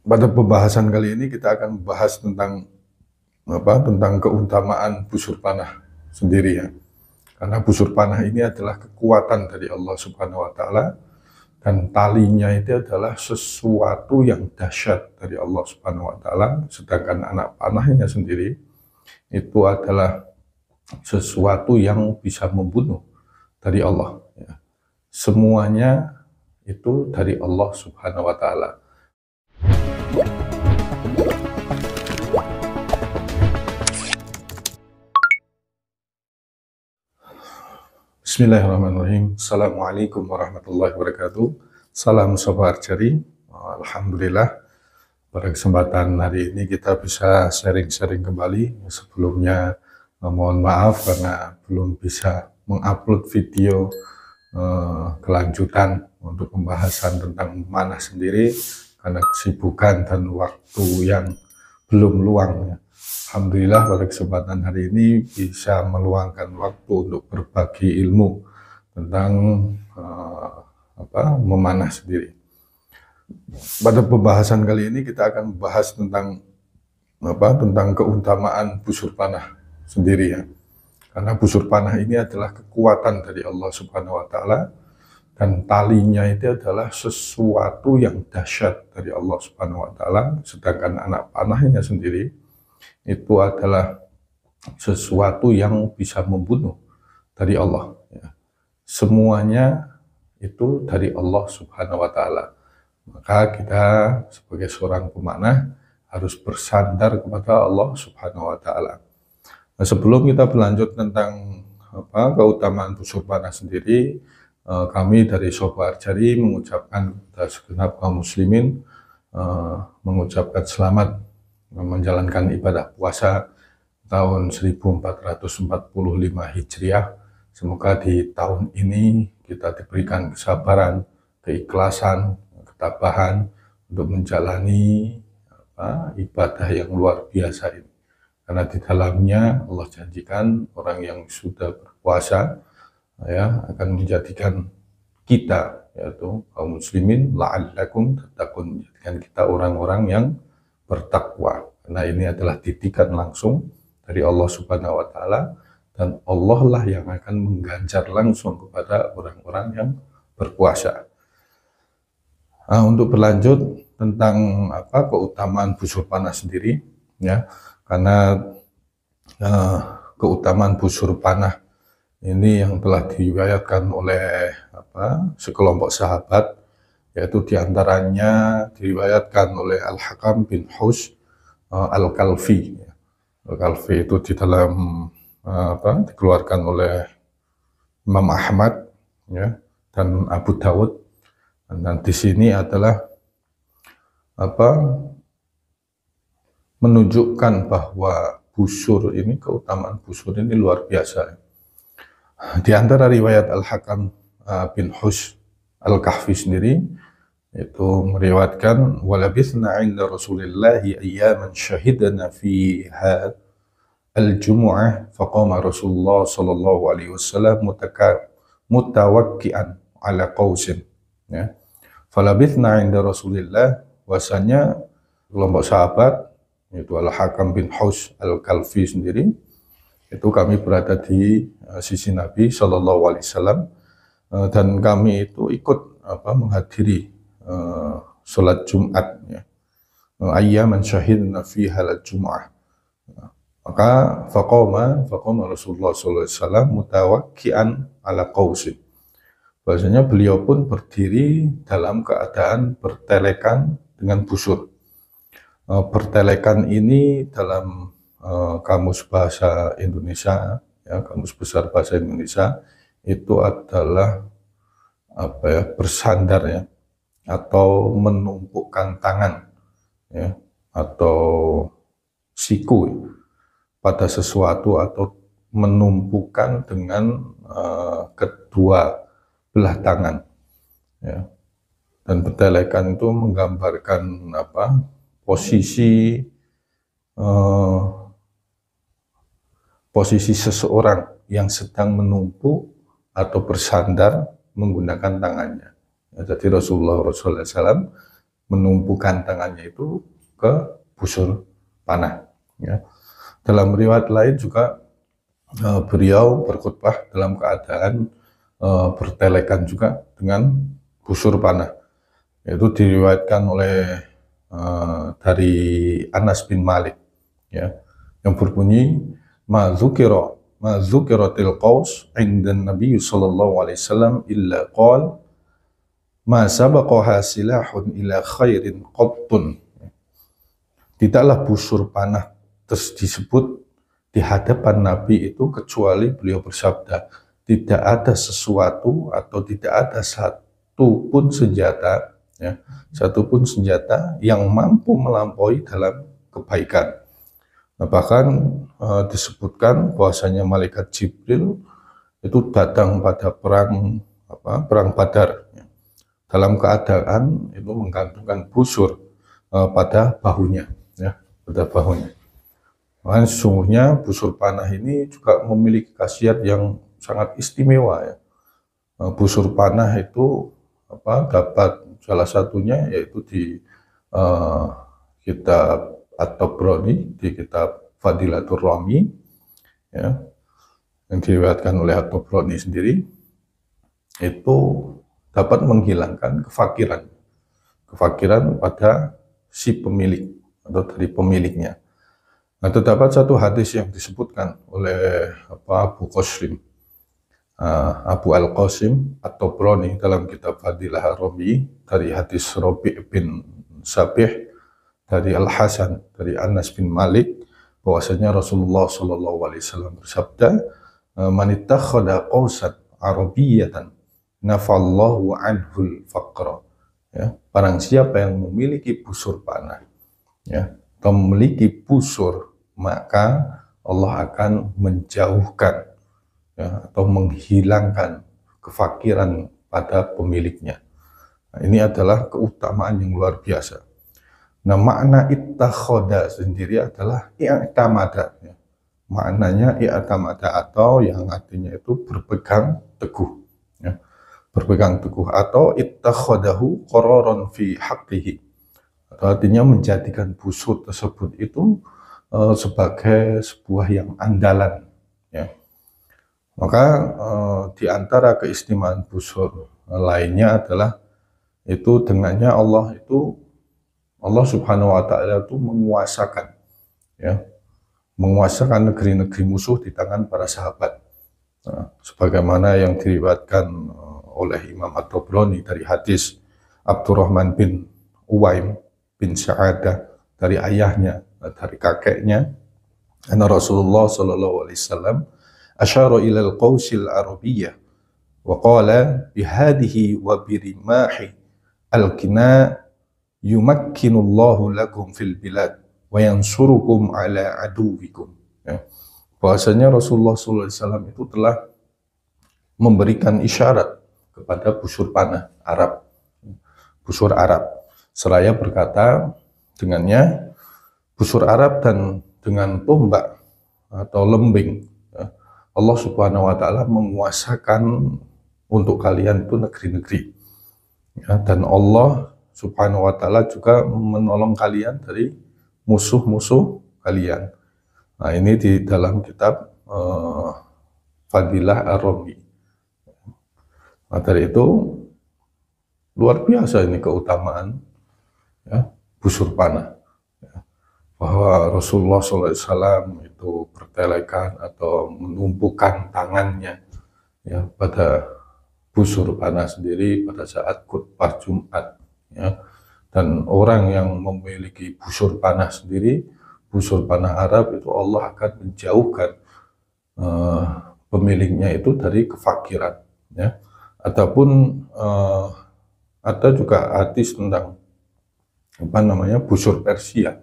Pada pembahasan kali ini kita akan membahas tentang keutamaan busur panah sendiri ya. Karena busur panah ini adalah kekuatan dari Allah Subhanahu wa taala, dan talinya itu adalah sesuatu yang dahsyat dari Allah Subhanahu wa taala, sedangkan anak panahnya sendiri itu adalah sesuatu yang bisa membunuh dari Allah ya. Semuanya itu dari Allah Subhanahu wa taala. Bismillahirrahmanirrahim. Assalamualaikum warahmatullahi wabarakatuh. Salam sobat archery. Alhamdulillah, pada kesempatan hari ini kita bisa sharing-sharing kembali. Sebelumnya mohon maaf karena belum bisa mengupload video kelanjutan untuk pembahasan tentang manah sendiri karena kesibukan dan waktu yang belum luang ya. Alhamdulillah pada kesempatan hari ini bisa meluangkan waktu untuk berbagi ilmu tentang memanah sendiri. Pada pembahasan kali ini kita akan membahas tentang keutamaan busur panah sendiri ya. Karena busur panah ini adalah kekuatan dari Allah Subhanahu wa taala, dan talinya itu adalah sesuatu yang dahsyat dari Allah Subhanahu wa taala, sedangkan anak panahnya sendiri itu adalah sesuatu yang bisa membunuh dari Allah ya. Semuanya itu dari Allah Subhanahu wa taala. Maka kita sebagai seorang pemanah harus bersandar kepada Allah Subhanahu wa taala. Nah, sebelum kita berlanjut tentang keutamaan busur panah sendiri, kami dari Sobat Archery mengucapkan kepada segenap kaum muslimin, mengucapkan selamat menjalankan ibadah puasa tahun 1445 Hijriah. Semoga di tahun ini kita diberikan kesabaran, keikhlasan, ketabahan untuk menjalani ibadah yang luar biasa ini. Karena di dalamnya Allah janjikan orang yang sudah berpuasa ya akan menjadikan kita, yaitu kaum muslimin, la'allakum tattaqun, menjadikan kita orang-orang yang bertakwa. Karena ini adalah didikan langsung dari Allah Subhanahu wa taala, dan Allah lah yang akan mengganjar langsung kepada orang-orang yang berpuasa. Nah, untuk berlanjut tentang keutamaan busur panah sendiri ya, karena keutamaan busur panah ini yang telah diriwayatkan oleh sekelompok sahabat, yaitu diantaranya diriwayatkan oleh Al-Hakam bin Hus Al-Kalfi. Al-Kalfi itu di dalam dikeluarkan oleh Imam Ahmad ya, dan Abu Dawud. Dan di sini adalah menunjukkan bahwa busur ini, keutamaan busur ini luar biasa. Di antara riwayat Al-Hakam bin Hus Al-Kahfi sendiri itu meriwayatkan, walabithna 'inda Rasulillahi ayyaman syahidana fiha al-jumu'ah faqama Rasulullah sallallahu alaihi wasallam mutawakki'an ala qausin ya. Falabithna 'inda Rasulillah, bahwasanya kelompok sahabat yaitu Al-Hakam bin Hus Al-Kalfi sendiri itu kami berada di sisi Nabi sallallahu alaihi wasallam, dan kami itu ikut menghadiri sholat Jumat ya. Ayyaman syahidna fiha al-jumu'ah. Maka faqama Rasulullah sallallahu alaihi wasallam mutawakki'an ala qausin. Bahasanya beliau pun berdiri dalam keadaan bertelekan dengan busur. Bertelekan ini dalam kamus bahasa Indonesia ya, kamus besar bahasa Indonesia itu adalah bersandar ya, atau menumpukkan tangan ya, atau siku ya, pada sesuatu, atau menumpukan dengan kedua belah tangan ya. Dan bertelekan itu menggambarkan posisi seseorang yang sedang menumpuk atau bersandar menggunakan tangannya. Ya, jadi Rasulullah SAW menumpukan tangannya itu ke busur panah. Ya. Dalam riwayat lain juga beliau berkhutbah dalam keadaan bertelekan juga dengan busur panah. Itu diriwayatkan oleh dari Anas bin Malik, ya, yang berbunyi ma dzukiratil qaus 'inda Nabi sallallahu alaihi wasallam illa qala ma sabaqaha silahun ila khairin qattun. Tidaklah busur panah disebut di hadapan Nabi itu kecuali beliau bersabda, tidak ada sesuatu atau tidak ada satu pun senjata, ya, satu pun senjata yang mampu melampaui dalam kebaikan. Nah, bahkan disebutkan bahwasanya malaikat Jibril itu datang pada perang Badar, ya, dalam keadaan itu menggantungkan busur pada bahunya, ya, pada bahunya. Makanya sesungguhnya busur panah ini juga memiliki khasiat yang sangat istimewa, ya. Busur panah itu dapat salah satunya yaitu di kitab At-Tabrani, di kitab Fadilatul Rami, ya, yang diriwayatkan oleh At-Tabrani sendiri, itu dapat menghilangkan kefakiran pada si pemilik atau dari pemiliknya. Nah, terdapat satu hadis yang disebutkan oleh Abu Qasim, Abu Al-Qasim At-Tabrani dalam kitab Fadilah Rabi, dari hadis Rabi' bin Sabih dari Al-Hasan dari Anas bin Malik, bahwasanya Rasulullah SAW bersabda, man ittakhadha qausan arabiyatan nafallahu anhul faqra. Ya, barang siapa yang memiliki busur panah, ya, atau memiliki busur, maka Allah akan menjauhkan, ya, atau menghilangkan kefakiran pada pemiliknya. Nah, ini adalah keutamaan yang luar biasa. Nah, makna ittakhadha sendiri adalah i'tamada, ya. Maknanya i'tamada, atau yang artinya itu berpegang teguh, ya. Berpegang teguh, atau ittakhadahu qararan fi haqqihi, artinya menjadikan busur tersebut itu sebagai sebuah yang andalan, ya. Maka di antara keistimewaan busur lainnya adalah itu dengannya Allah Subhanahu wa Ta'ala itu menguasakan, ya, menguasakan negeri-negeri musuh di tangan para sahabat. Nah, sebagaimana yang diriwayatkan oleh Imam At-Tabrani dari hadis Abdurrahman bin Uwaim bin Sa'adah dari ayahnya, dari kakeknya, anna Rasulullah sallallahu alaihi wasallam asyara ila al-qausil arabiyyah wa qala bihadihi wa birimahi al-kina yumakkinullahu lakum fil bilad wa yansurukum ala aduwikum, ya. Bahwasanya Rasulullah SAW itu telah memberikan isyarat kepada busur panah Arab, busur Arab, seraya berkata dengannya, busur Arab dan dengan tombak atau lembing, ya, Allah Subhanahu wa Ta'ala menguasakan untuk kalian itu negeri-negeri, ya, dan Allah Subhanahu wa Ta'ala juga menolong kalian dari musuh-musuh kalian. Nah, ini di dalam kitab Fadilah Ar-Rabi. Nah, dari itu luar biasa ini keutamaan, ya, busur panah, ya. Bahwa Rasulullah SAW itu bertelekan atau menumpukan tangannya, ya, pada busur panah sendiri pada saat khutbah Jumat, ya. Dan orang yang memiliki busur panah sendiri, busur panah Arab, itu Allah akan menjauhkan pemiliknya itu dari kefakiran, ya. Ataupun ada juga hadis tentang busur Persia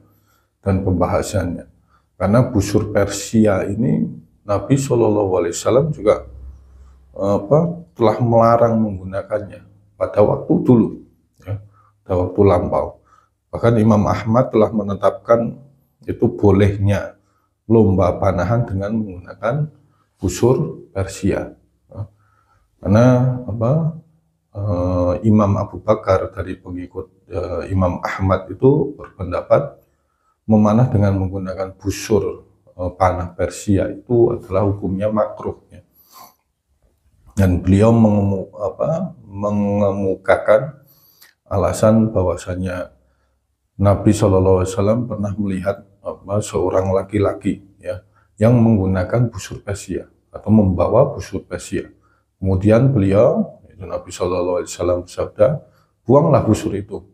dan pembahasannya. Karena busur Persia ini Nabi SAW juga telah melarang menggunakannya pada waktu dulu, ya, pada waktu lampau. Bahkan Imam Ahmad telah menetapkan itu bolehnya lomba panahan dengan menggunakan busur Persia, ya. Karena Imam Abu Bakar dari pengikut Imam Ahmad itu berpendapat memanah dengan menggunakan busur panah Persia itu adalah hukumnya makruh, ya. Dan beliau mengemukakan alasan bahwasanya Nabi SAW pernah melihat seorang laki-laki, ya, yang menggunakan busur Persia atau membawa busur Persia. Kemudian beliau, Nabi SAW bersabda, buanglah busur itu,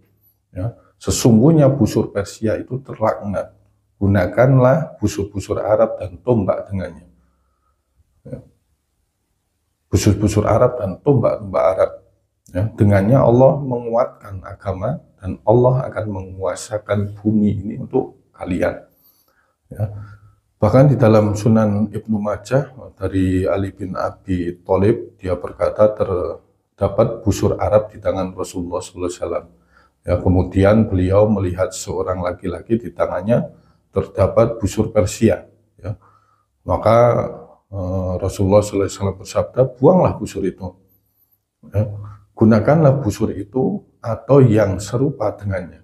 ya. Sesungguhnya busur Persia itu terlaknat. Gunakanlah busur-busur Arab dan tombak dengannya. Ya. Busur-busur Arab dan tombak-tombak Arab. Ya, dengannya Allah menguatkan agama dan Allah akan menguasakan bumi ini untuk kalian. Ya. Bahkan di dalam Sunan Ibnu Majah dari Ali bin Abi Thalib, dia berkata terdapat busur Arab di tangan Rasulullah SAW. Ya, kemudian beliau melihat seorang laki-laki di tangannya terdapat busur Persia. Ya. Maka Rasulullah SAW bersabda, buanglah busur itu. Ya. Gunakanlah busur itu atau yang serupa dengannya.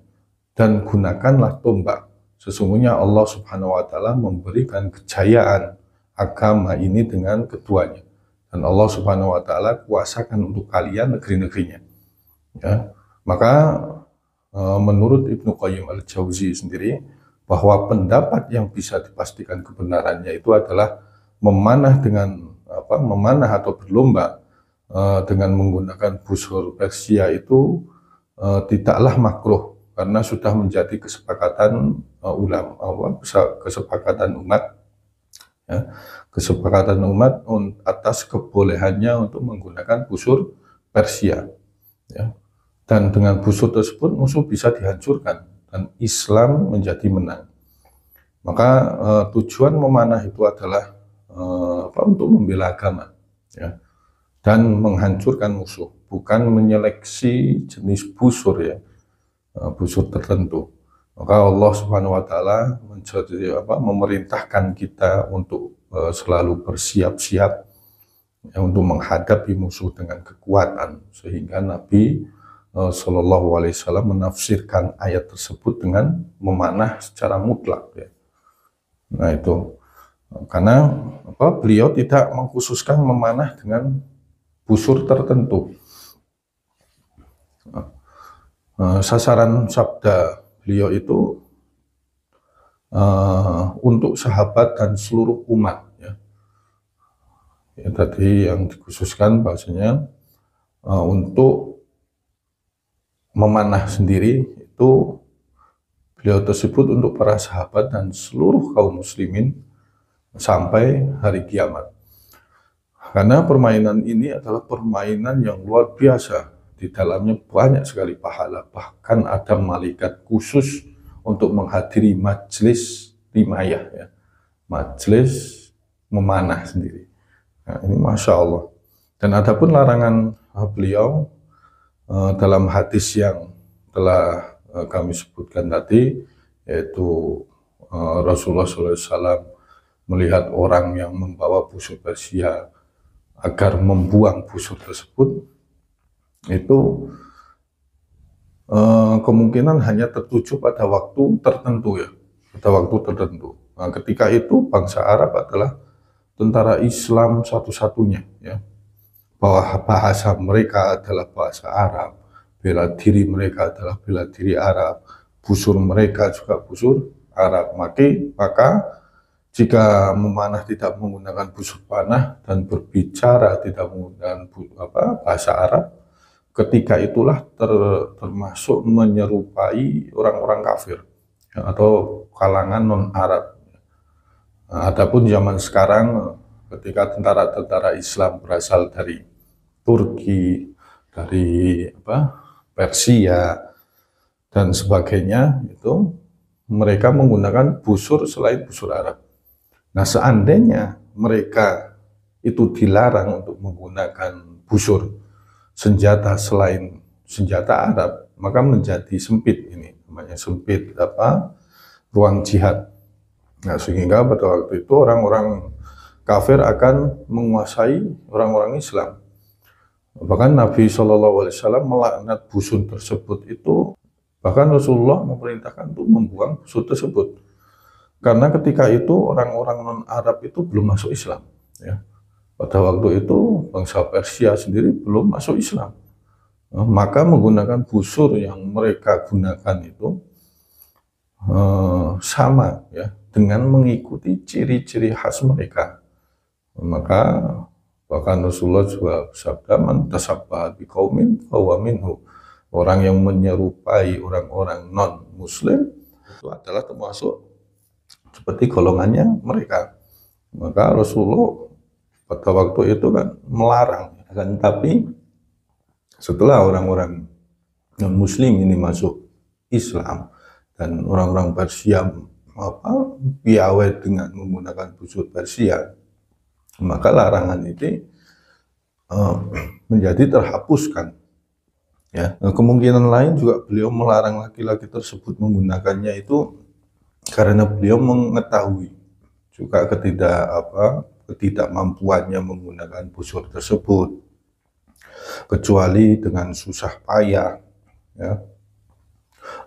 Dan gunakanlah tombak. Sesungguhnya Allah Subhanahu wa Ta'ala memberikan kejayaan agama ini dengan keduanya. Dan Allah Subhanahu wa Ta'ala kuasakan untuk kalian negeri-negerinya. Ya. Maka menurut Ibnu Qayyim al-Jauzi sendiri, bahwa pendapat yang bisa dipastikan kebenarannya itu adalah memanah atau berlomba dengan menggunakan busur Persia itu tidaklah makruh, karena sudah menjadi kesepakatan kesepakatan umat, ya, kesepakatan umat atas kebolehannya untuk menggunakan busur Persia, ya. Dan dengan busur tersebut musuh bisa dihancurkan dan Islam menjadi menang. Maka tujuan memanah itu adalah untuk membela agama, ya, dan menghancurkan musuh, bukan menyeleksi jenis busur, ya, busur tertentu. Maka Allah Subhanahu wa Ta'ala memerintahkan kita untuk selalu bersiap-siap, ya, untuk menghadapi musuh dengan kekuatan, sehingga Nabi Shallallahu Alaihi Wasallam menafsirkan ayat tersebut dengan memanah secara mutlak, ya. Nah itu karena beliau tidak mengkhususkan memanah dengan busur tertentu. Sasaran sabda beliau itu untuk sahabat dan seluruh umat, ya. Ya, tadi yang dikhususkan bahasanya untuk memanah sendiri itu beliau tersebut untuk para sahabat dan seluruh kaum muslimin sampai hari kiamat. Karena permainan ini adalah permainan yang luar biasa, di dalamnya banyak sekali pahala, bahkan ada malaikat khusus untuk menghadiri majelis rimayah, ya, majelis memanah sendiri. Nah, ini Masya Allah. Dan ada pun larangan beliau dalam hadis yang telah kami sebutkan tadi, yaitu Rasulullah SAW melihat orang yang membawa busur Persia agar membuang busur tersebut, itu kemungkinan hanya tertuju pada waktu tertentu, ya, pada waktu tertentu. Nah, ketika itu bangsa Arab adalah tentara Islam satu-satunya, ya, bahwa bahasa mereka adalah bahasa Arab, bela diri mereka adalah bela diri Arab, busur mereka juga busur Arab. Maka jika memanah tidak menggunakan busur panah dan berbicara tidak menggunakan bahasa Arab, ketika itulah termasuk menyerupai orang-orang kafir, ya, atau kalangan non-Arab. Nah, adapun zaman sekarang, ketika tentara-tentara Islam berasal dari Turki, dari Persia dan sebagainya, itu mereka menggunakan busur selain busur Arab. Nah, seandainya mereka itu dilarang untuk menggunakan busur senjata selain senjata Arab, maka menjadi sempit, ini namanya sempit ruang jihad. Nah, sehingga pada waktu itu orang-orang kafir akan menguasai orang-orang Islam. Bahkan Nabi SAW melaknat busur tersebut itu, bahkan Rasulullah memerintahkan untuk membuang busur tersebut. Karena ketika itu orang-orang non-Arab itu belum masuk Islam. Ya. Pada waktu itu bangsa Persia sendiri belum masuk Islam. Maka menggunakan busur yang mereka gunakan itu sama ya dengan mengikuti ciri-ciri khas mereka. Maka bahkan Rasulullah juga bersabda, man tasabbaha biqaumin fahuwa minhu. Orang yang menyerupai orang-orang non-muslim itu adalah termasuk seperti golongannya mereka. Maka Rasulullah pada waktu itu kan melarang. Kan, tapi setelah orang-orang non-muslim ini masuk Islam dan orang-orang Persia piawai dengan menggunakan busur Persia, maka larangan ini menjadi terhapuskan. Ya, kemungkinan lain juga beliau melarang laki-laki tersebut menggunakannya itu karena beliau mengetahui juga ketidakmampuannya menggunakan busur tersebut, kecuali dengan susah payah. Ya.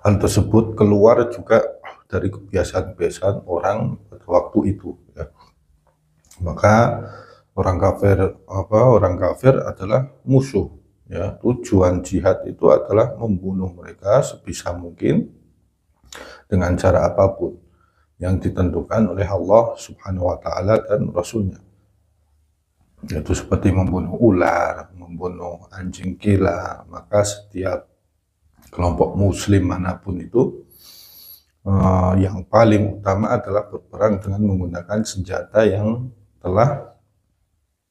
Hal tersebut keluar juga dari kebiasaan-kebiasaan orang pada waktu itu. Ya. Maka orang kafir adalah musuh. Ya, tujuan jihad itu adalah membunuh mereka sebisa mungkin dengan cara apapun yang ditentukan oleh Allah Subhanahu wa Ta'ala dan Rasulnya. Yaitu seperti membunuh ular, membunuh anjing gila. Maka setiap kelompok muslim manapun itu yang paling utama adalah berperang dengan menggunakan senjata yang telah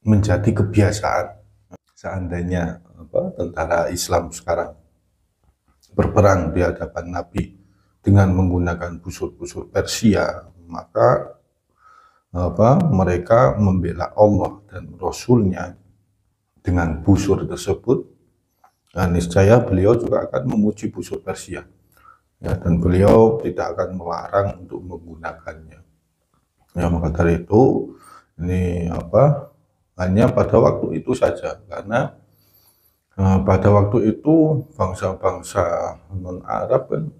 menjadi kebiasaan. Seandainya tentara Islam sekarang berperang di hadapan Nabi dengan menggunakan busur-busur Persia, maka mereka membela Allah dan Rasulnya dengan busur tersebut, dan niscaya beliau juga akan memuji busur Persia, ya, dan beliau tidak akan melarang untuk menggunakannya. Ya, maka dari itu ini hanya pada waktu itu saja, karena pada waktu itu bangsa-bangsa non-Arab kan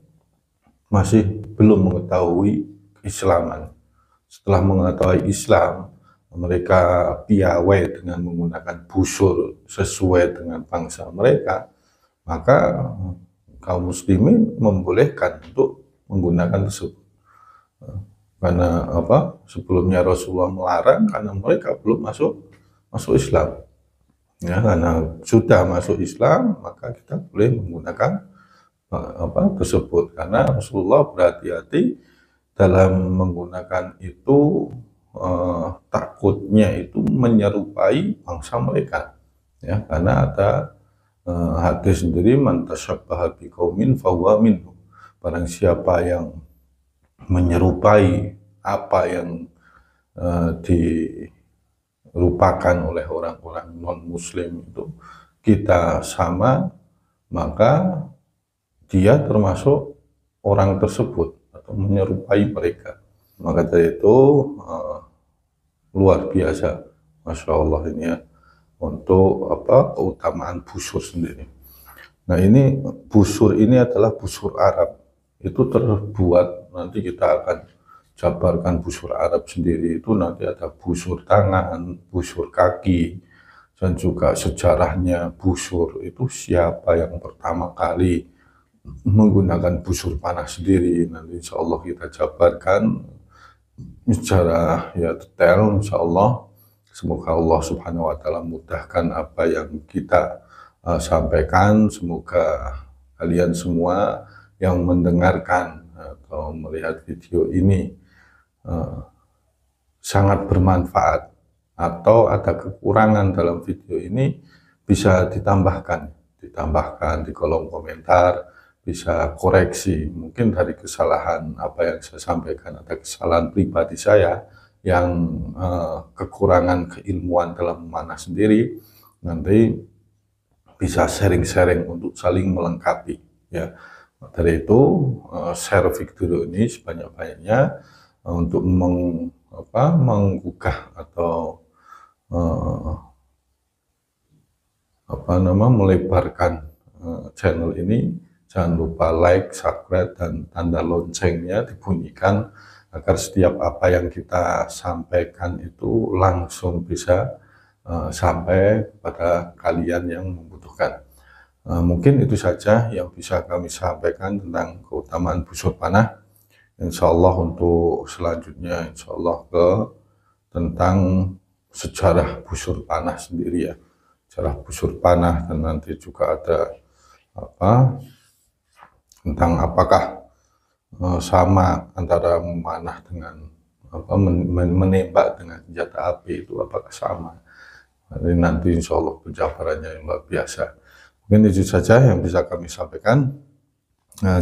masih belum mengetahui keislaman. Setelah mengetahui Islam, mereka piawai dengan menggunakan busur sesuai dengan bangsa mereka, maka kaum muslimin membolehkan untuk menggunakan tersebut. Karena sebelumnya Rasulullah melarang karena mereka belum masuk Islam. Ya, karena sudah masuk Islam, maka kita boleh menggunakan tersebut. Karena Rasulullah berhati-hati dalam menggunakan itu, takutnya itu menyerupai bangsa mereka. Ya, karena ada hadis sendiri, man tasyabbaha biqaumin fahuwa minhum. Barang siapa yang menyerupai apa yang dilupakan oleh orang-orang non-muslim itu kita sama, maka dia termasuk orang tersebut atau menyerupai mereka. Maka dari itu luar biasa, Masya Allah ini ya, untuk keutamaan busur sendiri. Nah, ini busur ini adalah busur Arab. Itu terbuat, nanti kita akan jabarkan busur Arab sendiri. Itu nanti ada busur tangan, busur kaki, dan juga sejarahnya busur itu siapa yang pertama kali menggunakan busur panah sendiri. Nanti insya Allah kita jabarkan secara ya detail, insya Allah. Semoga Allah Subhanahu wa Ta'ala mudahkan apa yang kita sampaikan. Semoga kalian semua yang mendengarkan atau melihat video ini sangat bermanfaat, atau ada kekurangan dalam video ini bisa ditambahkan di kolom komentar, bisa koreksi. Mungkin dari kesalahan apa yang saya sampaikan, ada kesalahan pribadi saya yang kekurangan keilmuan dalam memanah sendiri, nanti bisa sharing-sharing untuk saling melengkapi ya. Dari itu share video ini sebanyak-banyaknya untuk menggugah atau melebarkan channel ini, jangan lupa like, subscribe, dan tanda loncengnya dibunyikan agar setiap apa yang kita sampaikan itu langsung bisa sampai kepada kalian yang membutuhkan. Mungkin itu saja yang bisa kami sampaikan tentang keutamaan busur panah. Insya Allah untuk selanjutnya, insya Allah tentang sejarah busur panah sendiri ya. Sejarah busur panah, dan nanti juga ada tentang apakah sama antara memanah dengan menembak dengan senjata api itu apakah sama. Nanti insya Allah penjabarannya yang luar biasa. Mungkin itu saja yang bisa kami sampaikan.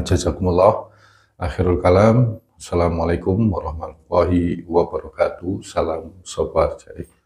Jazakumullah. Akhirul kalam. Assalamualaikum warahmatullahi wabarakatuh. Salam sobat jari.